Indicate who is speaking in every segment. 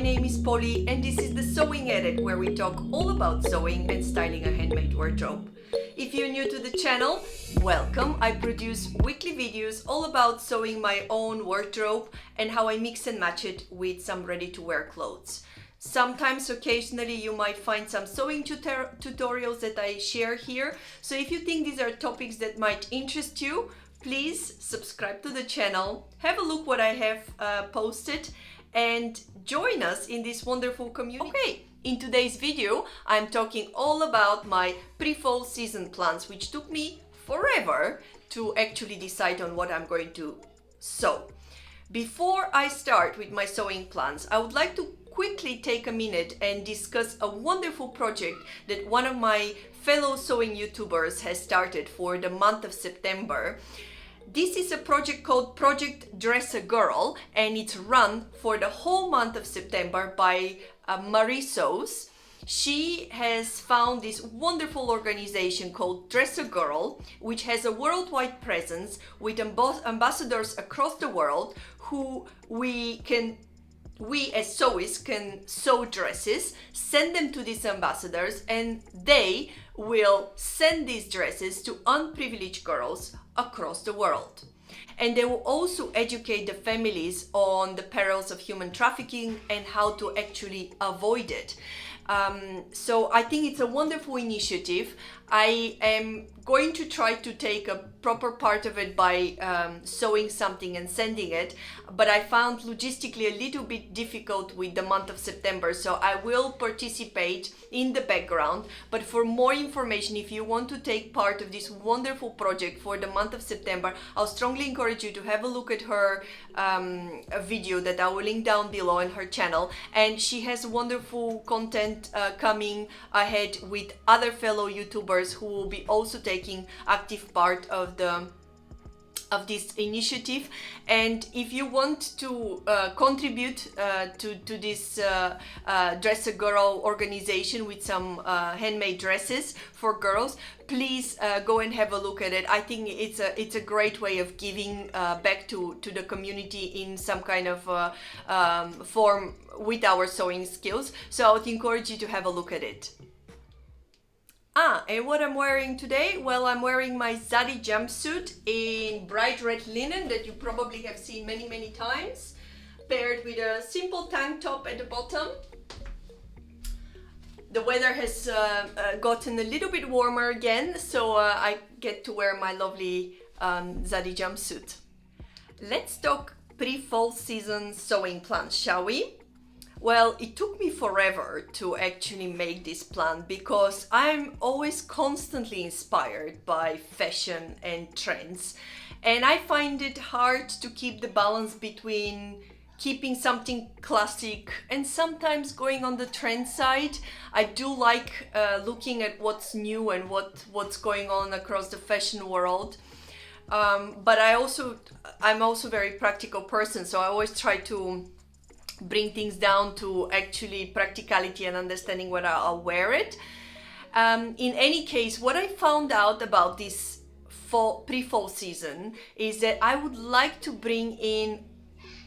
Speaker 1: name is Polly and this is the Sewing Edit, where we talk all about sewing and styling a handmade wardrobe. If you're new to the channel, welcome. I produce weekly videos all about sewing my own wardrobe and how I mix and match it with some ready-to-wear clothes. Sometimes, occasionally, you might find some sewing tutorials that I share here. So if you think these are topics that might interest you, please subscribe to the channel, have a look what I have posted, and join us in this wonderful community. Okay, in today's video, I'm talking all about my pre-fall season plans, which took me forever to actually decide on what I'm going to sew. Before I start with my sewing plans, I would like to quickly take a minute and discuss a wonderful project that one of my fellow sewing YouTubers has started for the month of September. This is a project called Project Dress a Girl, and it's run for the whole month of September by Marie Sews. She has found this wonderful organization called Dress a Girl, which has a worldwide presence with ambassadors across the world who we as sewists can sew dresses, send them to these ambassadors, and they will send these dresses to unprivileged girls across the world. And they will also educate the families on the perils of human trafficking and how to actually avoid it. So I think it's a wonderful initiative. I am going to try to take a proper part of it by sewing something and sending it, but I found logistically a little bit difficult with the month of September, so I will participate in the background. But for more information, if you want to take part of this wonderful project for the month of September, I'll strongly encourage you to have a look at her video that I will link down below on her channel. And she has wonderful content coming ahead with other fellow YouTubers who will be also taking active part of this initiative. And if you want to contribute to this Dress a Girl organization with some handmade dresses for girls, please go and have a look at it. I think it's a great way of giving back to the community in some kind of form with our sewing skills. So I would encourage you to have a look at it. And what I'm wearing today? Well, I'm wearing my Tazzy jumpsuit in bright red linen that you probably have seen many times, paired with a simple tank top at the bottom. The weather has gotten a little bit warmer again, so I get to wear my lovely Tazzy jumpsuit. Let's talk pre-fall season sewing plans, shall we? Well, it took me forever to actually make this plan because I'm always constantly inspired by fashion and trends. And I find it hard to keep the balance between keeping something classic and sometimes going on the trend side. I do like looking at what's new and what's going on across the fashion world. But I'm also a very practical person, so I always try to bring things down to actually practicality and understanding whether I'll wear it. In any case, what I found out about this pre-fall season is that I would like to bring in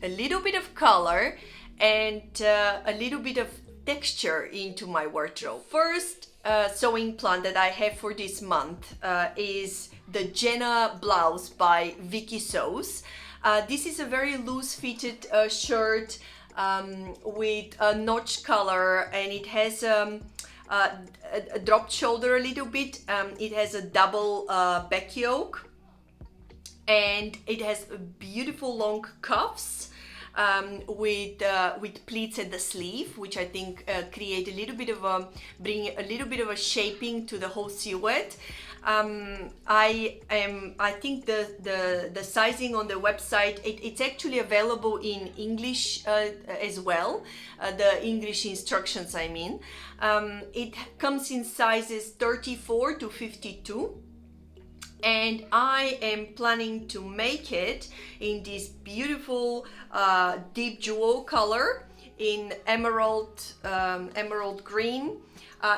Speaker 1: a little bit of color and a little bit of texture into my wardrobe. First sewing plan that I have for this month is the Jenna Blouse by Viki Sews. This is a very loose-fitted shirt with a notch collar, and it has a dropped shoulder a little bit. It has a double back yoke, and it has beautiful long cuffs with pleats at the sleeve, which I think create a little bit of bring a little bit of a shaping to the whole silhouette. I think the sizing on the website, it's actually available in English as well, the English instructions I mean. It comes in sizes 34 to 52. And I am planning to make it in this beautiful deep jewel color in emerald green.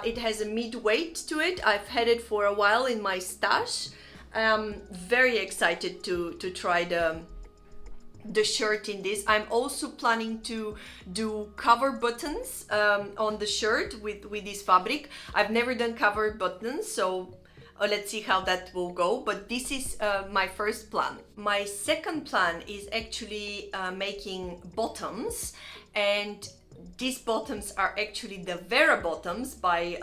Speaker 1: It has a mid-weight to it. I've had it for a while in my stash. I'm very excited to try the shirt in this. I'm also planning to do cover buttons on the shirt with this fabric. I've never done cover buttons, so let's see how that will go, but this is my first plan. My second plan is actually making bottoms, and these bottoms are actually the Vera bottoms by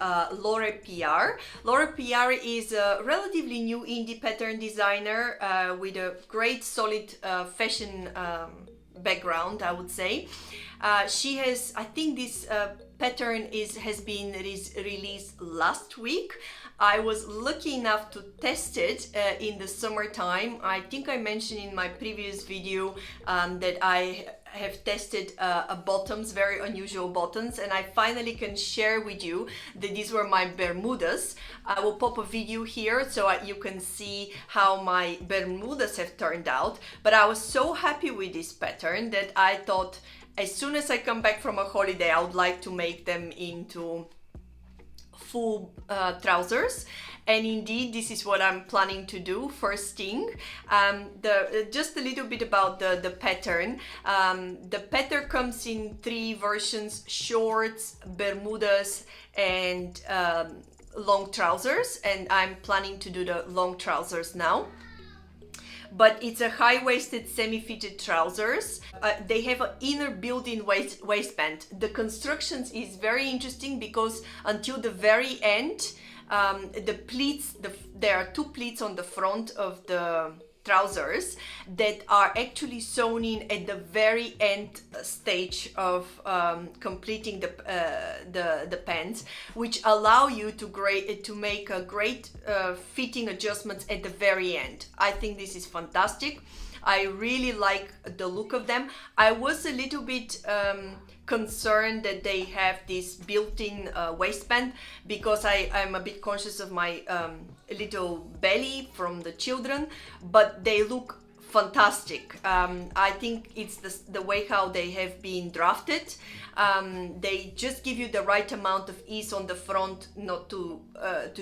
Speaker 1: Piar. Piar is a relatively new indie pattern designer with a great solid fashion background, I would say. She has, I think this pattern has been released last week. I was lucky enough to test it in the summertime. I think I mentioned in my previous video that I have tested bottoms, very unusual bottoms, and I finally can share with you that these were my Bermudas. I will pop a video here so you can see how my Bermudas have turned out, but I was so happy with this pattern that I thought as soon as I come back from a holiday I would like to make them into full trousers, and indeed this is what I'm planning to do. First thing, just a little bit about the pattern. The pattern comes in 3 versions: shorts, Bermudas, and long trousers, and I'm planning to do the long trousers now. But it's a high-waisted semi-fitted trousers. They have an inner built-in waistband. The constructions is very interesting because until the very end, the pleats, there are 2 pleats on the front of the trousers that are actually sewn in at the very end stage of completing the pants, which allow you to make a great fitting adjustments at the very end. I think this is fantastic. I really like the look of them. I was a little bit concerned that they have this built-in waistband because I'm a bit conscious of my little belly from the children, but they look fantastic. I think it's the way how they have been drafted. They just give you the right amount of ease on the front, not to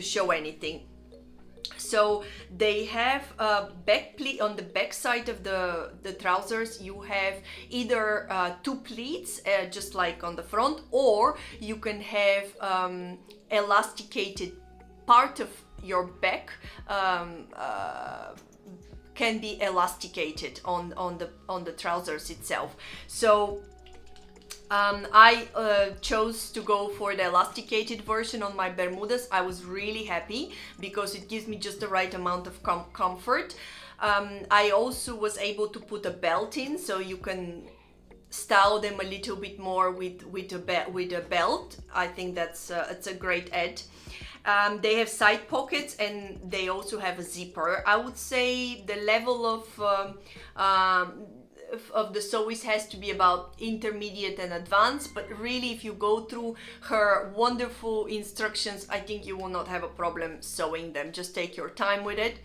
Speaker 1: show anything. So they have a back pleat on the back side of the trousers. You have either 2 pleats, just like on the front, or you can have elasticated part of your back can be elasticated on the trousers itself. So I chose to go for the elasticated version on my Bermudas. I was really happy because it gives me just the right amount of comfort. I also was able to put a belt in, so you can style them a little bit more with a belt. I think that's it's a great add. They have side pockets and they also have a zipper. I would say the level of the sewist has to be about intermediate and advanced, but really if you go through her wonderful instructions, I think you will not have a problem sewing them. Just take your time with it.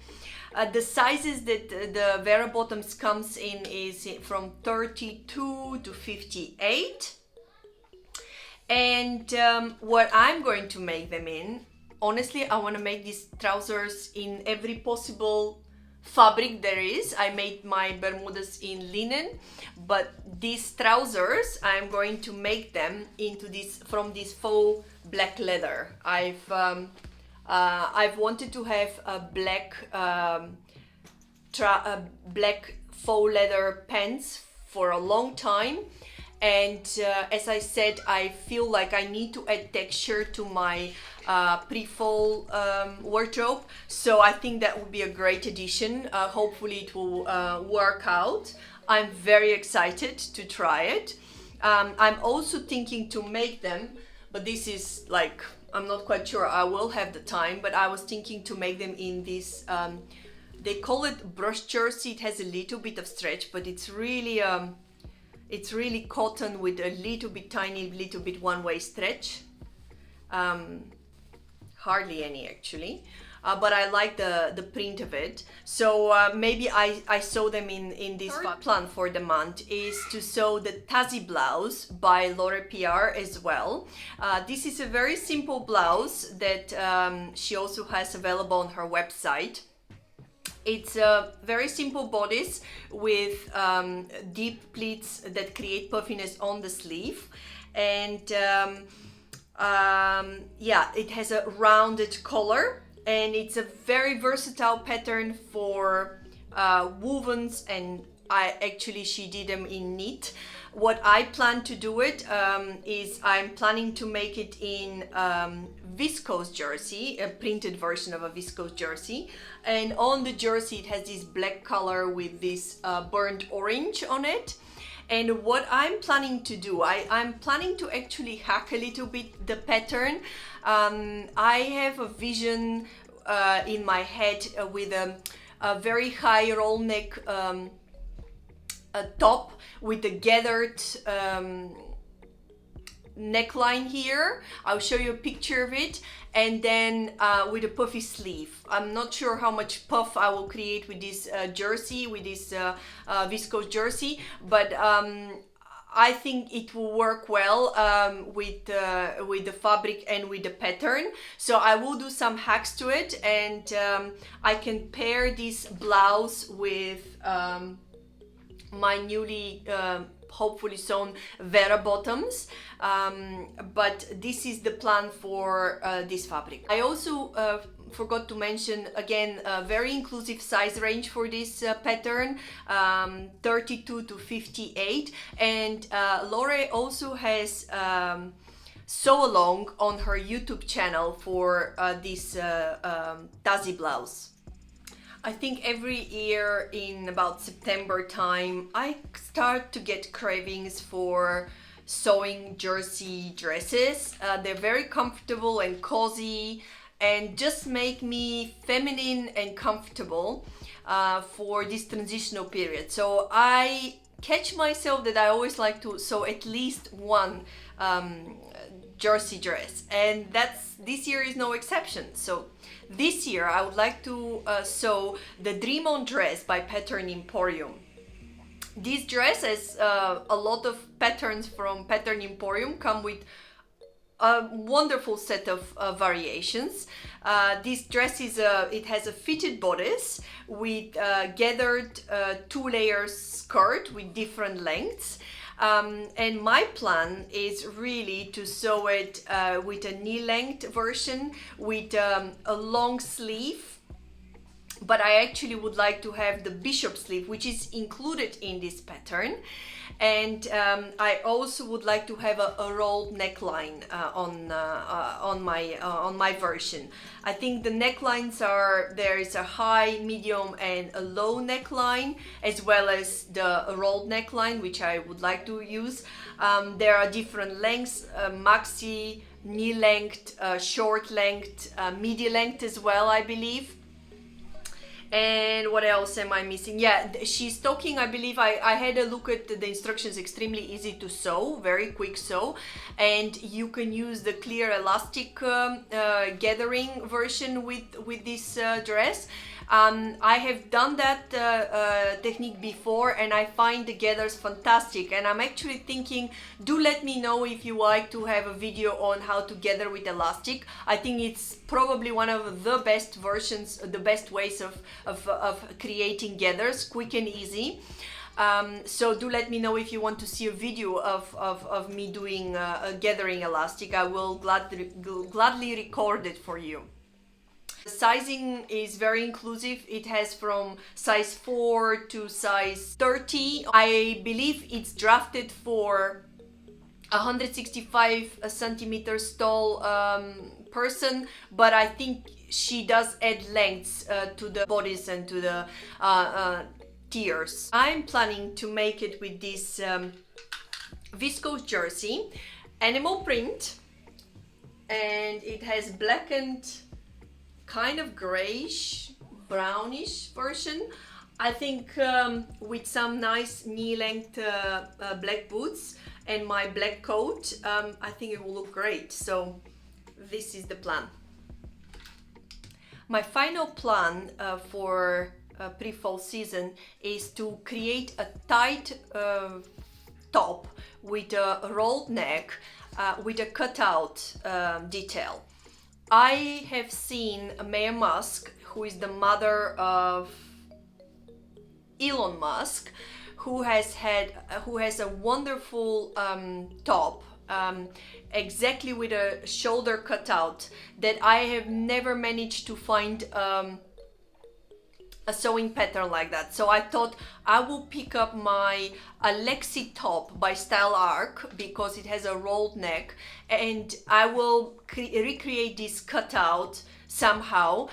Speaker 1: The sizes that the Vera bottoms comes in is from 32 to 58, and what I'm going to make them in, honestly, I want to make these trousers in every possible fabric there is. I made my Bermudas in linen, but these trousers I'm going to make them into from this faux black leather. I've wanted to have a black black faux leather pants for a long time, and as I said, I feel like I need to add texture to my pre-fall wardrobe, so I think that would be a great addition. Hopefully it will work out. I'm very excited to try it. I'm also thinking to make them, but this is like, I'm not quite sure I will have the time, but I was thinking to make them in this, they call it brush jersey. It has a little bit of stretch, but it's really cotton with a little bit tiny little bit one-way stretch. Hardly any actually, but I like the print of it. So maybe I sew them in this plan for the month is to sew the Tazzy blouse by Piar as well. This is a very simple blouse that she also has available on her website. It's a very simple bodice with deep pleats that create puffiness on the sleeve, and yeah, it has a rounded collar, and it's a very versatile pattern for wovens, and she did them in knit. What I plan to do it is I'm planning to make it in viscose jersey, a printed version of a viscose jersey, and on the jersey it has this black color with this burnt orange on it. And what I'm planning to do, I'm planning to actually hack a little bit the pattern. I have a vision in my head with a very high roll neck a top with a gathered neckline here. I'll show you a picture of it, and then with a puffy sleeve. I'm not sure how much puff I will create with this jersey, with this viscose jersey, but I think it will work well with the fabric and with the pattern. So I will do some hacks to it, and I can pair this blouse with my newly hopefully sewn Vera bottoms, but this is the plan for this fabric. I also forgot to mention again a very inclusive size range for this pattern, 32 to 58, and Lore also has sew along on her YouTube channel for this Tazzy blouse. I think every year in about September time, I start to get cravings for sewing jersey dresses. They're very comfortable and cozy and just make me feminine and comfortable for this transitional period. So I catch myself that I always like to sew at least one jersey dress, and this year is no exception. So this year I would like to sew the Dream On dress by Pattern Emporium. This dress has a lot of patterns from Pattern Emporium, come with a wonderful set of variations. This dress it has a fitted bodice with gathered 2-layer skirt with different lengths. And my plan is really to sew it with a knee-length version with a long sleeve, but I actually would like to have the bishop sleeve, which is included in this pattern. And I also would like to have a rolled neckline on my version. I think the necklines there is a high, medium, and a low neckline, as well as the rolled neckline, which I would like to use. There are different lengths: maxi, knee length, short length, midi length as well, I believe. And what else am I missing? Yeah, she's talking, I believe, I had a look at the instructions, extremely easy to sew, very quick sew, and you can use the clear elastic gathering version with this dress. I have done that technique before, and I find the gathers fantastic, and I'm actually thinking, do let me know if you like to have a video on how to gather with elastic. I think it's probably one of the best versions, the best ways of creating gathers, quick and easy. So do let me know if you want to see a video of me doing gathering elastic. I will gladly record it for you. The sizing is very inclusive. It has from size 4 to size 30. I believe it's drafted for 165 centimeters tall person, but I think she does add lengths to the bodice and to the tiers. I'm planning to make it with this viscose jersey, animal print, and it has blackened, kind of grayish, brownish version. I think with some nice knee-length black boots and my black coat, I think it will look great. So this is the plan. My final plan for pre-fall season is to create a tight top with a rolled neck with a cutout detail. I have seen Maya Musk, who is the mother of Elon Musk, who has a wonderful top, exactly with a shoulder cutout, that I have never managed to find a sewing pattern like that. So I thought I will pick up my Alexi top by Style Arc because it has a rolled neck, and I will recreate this cutout somehow.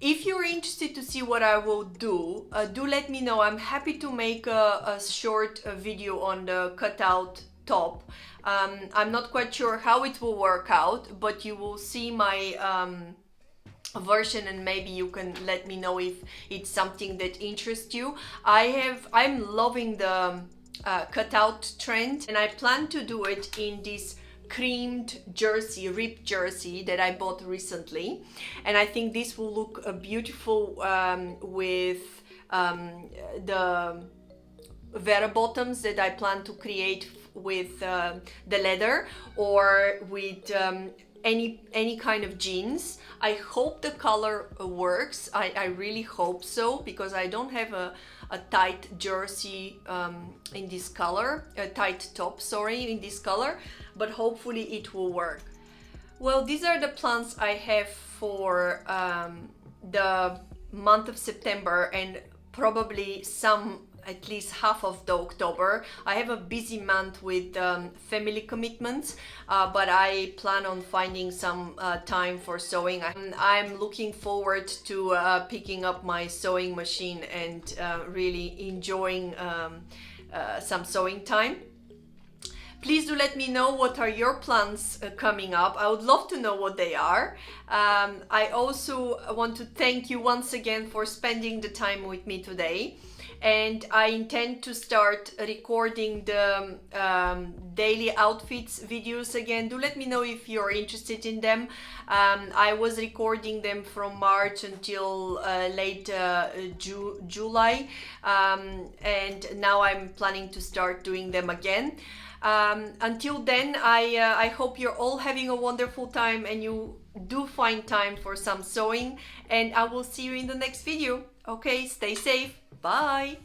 Speaker 1: If you're interested to see what I will do, do let me know. I'm happy to make a short video on the cutout top. I'm not quite sure how it will work out, but you will see my version, and maybe you can let me know if it's something that interests you. I'm loving the cutout trend, and I plan to do it in this creamed jersey, ripped jersey that I bought recently, and I think this will look beautiful with the Vera bottoms that I plan to create with the leather, or with any kind of jeans. I hope the color works. I really hope so, because I don't have a tight jersey in this color, a tight top, sorry, in this color, but hopefully it will work. Well, these are the plans I have for the month of September, and probably at least half of the October. I have a busy month with family commitments, but I plan on finding some time for sewing. I'm looking forward to picking up my sewing machine and really enjoying some sewing time. Please do let me know what are your plans coming up. I would love to know what they are. I also want to thank you once again for spending the time with me today. And I intend to start recording the daily outfits videos again. Do let me know if you're interested in them. I was recording them from March until late July, and now I'm planning to start doing them again. Until then, I hope you're all having a wonderful time and you do find time for some sewing, and I will see you in the next video. Okay, stay safe. Bye.